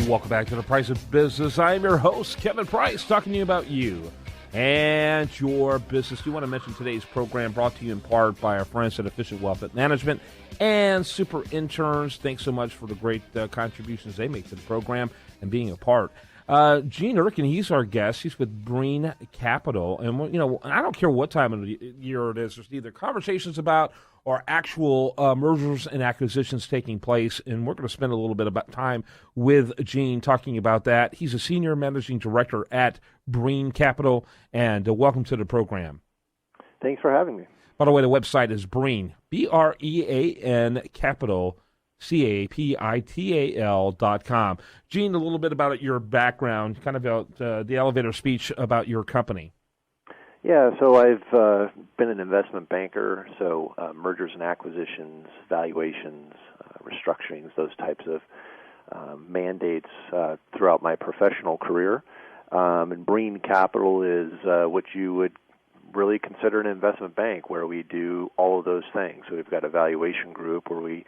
Welcome back to The Price of Business. I am your host, Kevin Price, talking to you about you and your business. Do want to mention today's program brought to you in part by our friends at Efficient Wealth Management and Super Interns. Thanks so much for the great contributions they make to the program and being a part. Gene Urcan, he's our guest. He's with Breen Capital. And, I don't care what time of the year it is. There's either conversations about or actual mergers and acquisitions taking place. And we're going to spend a little bit of time with Gene talking about that. He's a senior managing director at Breen Capital. And welcome to the program. Thanks for having me. By the way, the website is Breen, BREAN Capital, CAPITAL.com. Gene, a little bit about your background, kind of the elevator speech about your company. Yeah, so I've been an investment banker, so mergers and acquisitions, valuations, restructurings, those types of mandates throughout my professional career. And Breen Capital is what you would really consider an investment bank, where we do all of those things. So we've got a valuation group where we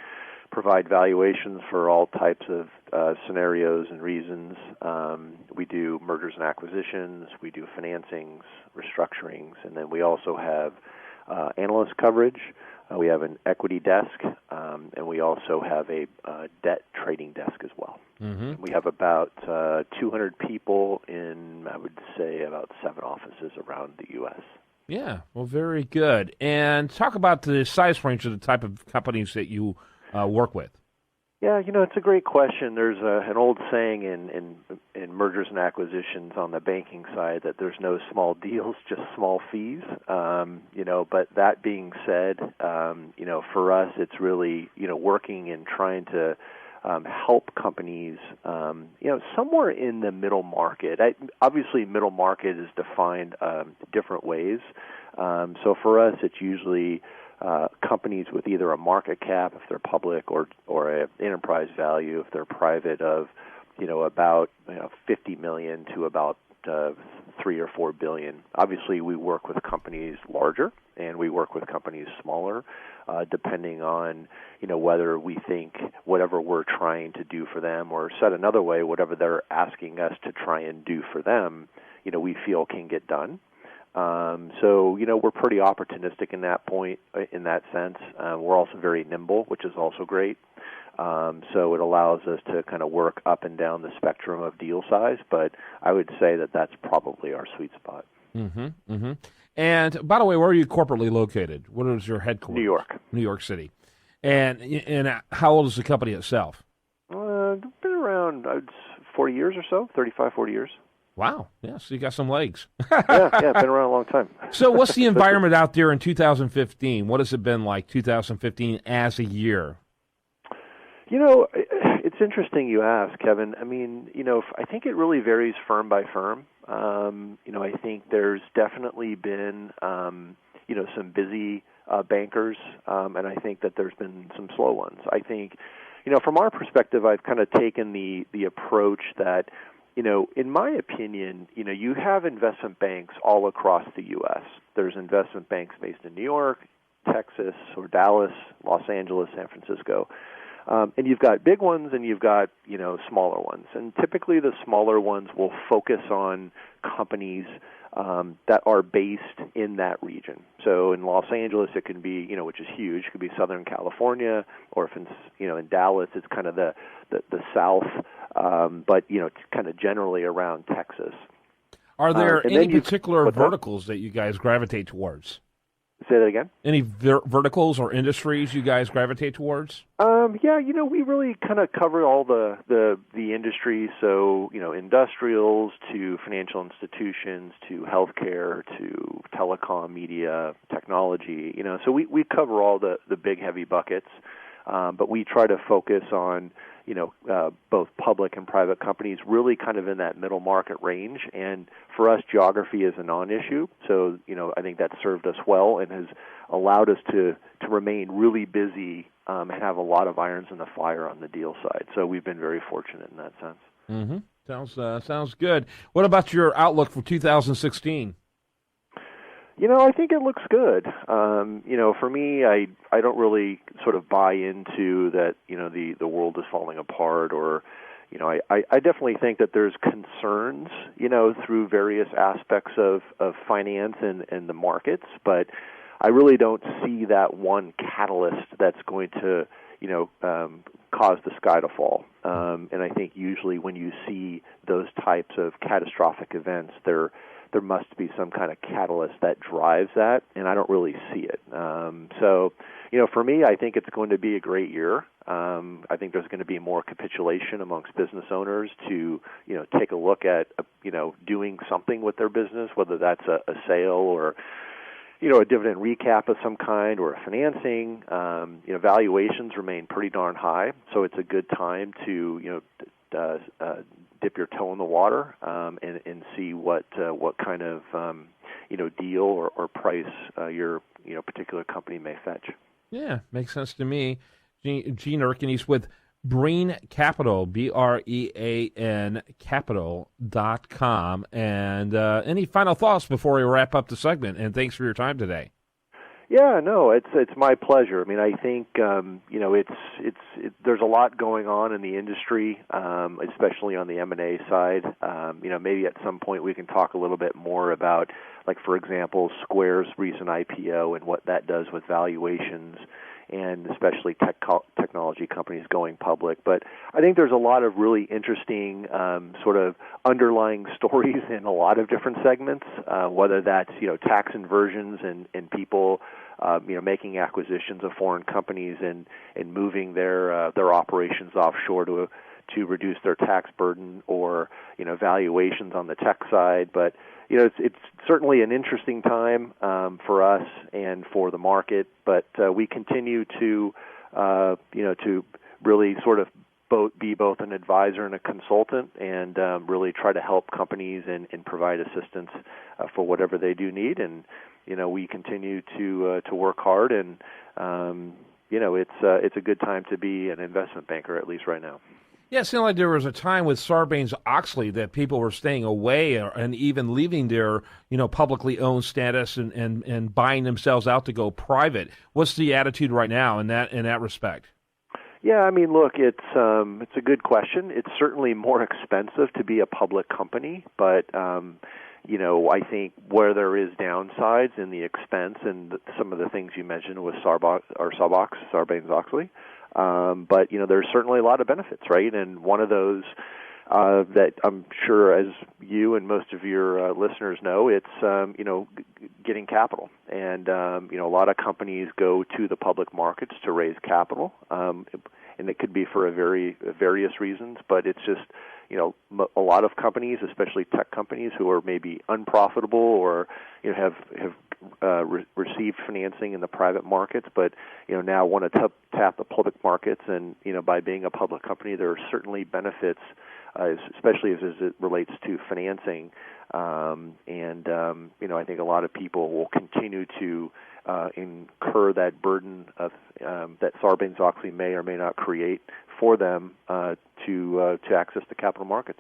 provide valuations for all types of scenarios and reasons. We do mergers and acquisitions, we do financings, restructurings, and then we also have analyst coverage. We have an equity desk, and we also have a debt trading desk as well. Mm-hmm. We have about 200 people in, I would say, about 7 offices around the U.S. Yeah, well, very good. And talk about the size range of the type of companies that you work with. Yeah, it's a great question. There's an old saying in mergers and acquisitions on the banking side that there's no small deals, just small fees. But that being said, for us, it's really, working and trying to help companies, somewhere in the middle market. Obviously, middle market is defined different ways. So for us, it's usually companies with either a market cap, if they're public, or an enterprise value, if they're private, of about 50 million to about 3 or 4 billion. Obviously, we work with companies larger, and we work with companies smaller, depending on whether we think whatever we're trying to do for them, or said another way, whatever they're asking us to try and do for them, we feel can get done. So we're pretty opportunistic in that point, in that sense. We're also very nimble, which is also great. So it allows us to kind of work up and down the spectrum of deal size, but I would say that that's probably our sweet spot. Mm-hmm, mm-hmm. And by the way, where are you corporately located? What is your headquarters? New York. New York City. And how old is the company itself? Been around 40 years or so, 35, 40 years. Wow. Yeah, so you got some legs. yeah, been around a long time. So what's the environment out there in 2015? What has it been like 2015 as a year? It's interesting you ask, Kevin. I mean, I think it really varies firm by firm. I think there's definitely been, some busy bankers, and I think that there's been some slow ones. I think, from our perspective, I've kind of taken the approach that, in my opinion, you have investment banks all across the U.S. There's investment banks based in New York, Texas, or Dallas, Los Angeles, San Francisco. And you've got big ones and you've got, smaller ones. And typically the smaller ones will focus on companies that are based in that region. So in Los Angeles, it can be, which is huge, it could be Southern California, or if it's, in Dallas, it's kind of the South, but, it's kind of generally around Texas. Are there any particular verticals that you guys gravitate towards? Say that again? Any verticals or industries you guys gravitate towards? Yeah, we really kind of cover all the industries. So, industrials to financial institutions to healthcare to telecom, media, technology. So we cover all the big heavy buckets, but we try to focus on both public and private companies, really kind of in that middle market range. And for us, geography is a non-issue. So, I think that's served us well and has allowed us to remain really busy and have a lot of irons in the fire on the deal side. So we've been very fortunate in that sense. Mm-hmm. Sounds good. What about your outlook for 2016? I think it looks good. For me, I don't really sort of buy into that, the world is falling apart or, I definitely think that there's concerns, through various aspects of finance and the markets, but I really don't see that one catalyst that's going to, cause the sky to fall. And I think usually when you see those types of catastrophic events, there must be some kind of catalyst that drives that, and I don't really see it. So, for me, I think it's going to be a great year. I think there's going to be more capitulation amongst business owners to, take a look at, doing something with their business, whether that's a sale or, a dividend recap of some kind or a financing. Valuations remain pretty darn high, so it's a good time to, dip your toe in the water and see what kind of deal or price your particular company may fetch. Yeah, makes sense to me. Gene Urcan, he's with Brean Capital, BREAN Capital.com. And any final thoughts before we wrap up the segment? And thanks for your time today. Yeah, no, it's my pleasure. I mean, I think there's a lot going on in the industry, especially on the M&A side. Maybe at some point we can talk a little bit more about, like, for example, Square's recent IPO and what that does with valuations, and especially technology companies going public. But I think there's a lot of really interesting sort of underlying stories in a lot of different segments, whether that's, tax inversions and people, making acquisitions of foreign companies and moving their operations offshore to reduce their tax burden, or, valuations on the tech side. But it's certainly an interesting time for us and for the market, but we continue to really sort of be both an advisor and a consultant, and really try to help companies and provide assistance for whatever they do need. And we continue to work hard, and it's a good time to be an investment banker, at least right now. Yeah, it seemed like there was a time with Sarbanes-Oxley that people were staying away and even leaving their, publicly owned status and buying themselves out to go private. What's the attitude right now in that respect? Yeah, I mean, look, it's a good question. It's certainly more expensive to be a public company, but I think where there is downsides in the expense and some of the things you mentioned with Sarbanes-Oxley. But, there's certainly a lot of benefits, right? And one of those that I'm sure, as you and most of your listeners know, it's, getting capital. And, a lot of companies go to the public markets to raise capital, and it could be for various reasons, but it's just, a lot of companies, especially tech companies, who are maybe unprofitable or, have received financing in the private markets, but now want to tap the public markets. And by being a public company, there are certainly benefits, especially as it relates to financing. I think a lot of people will continue to incur that burden of that Sarbanes-Oxley may or may not create for them to access the capital markets.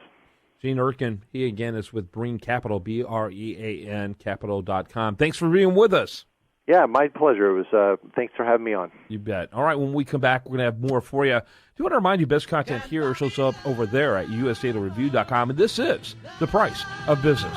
Gene Urcan, he again is with Brean Capital, BREAN Capital.com. Thanks for being with us. Yeah, my pleasure. It was. Thanks for having me on. You bet. All right, when we come back, we're going to have more for you. Do you want to remind you, best content here shows up over there at usdatareview.com, and this is The Price of Business.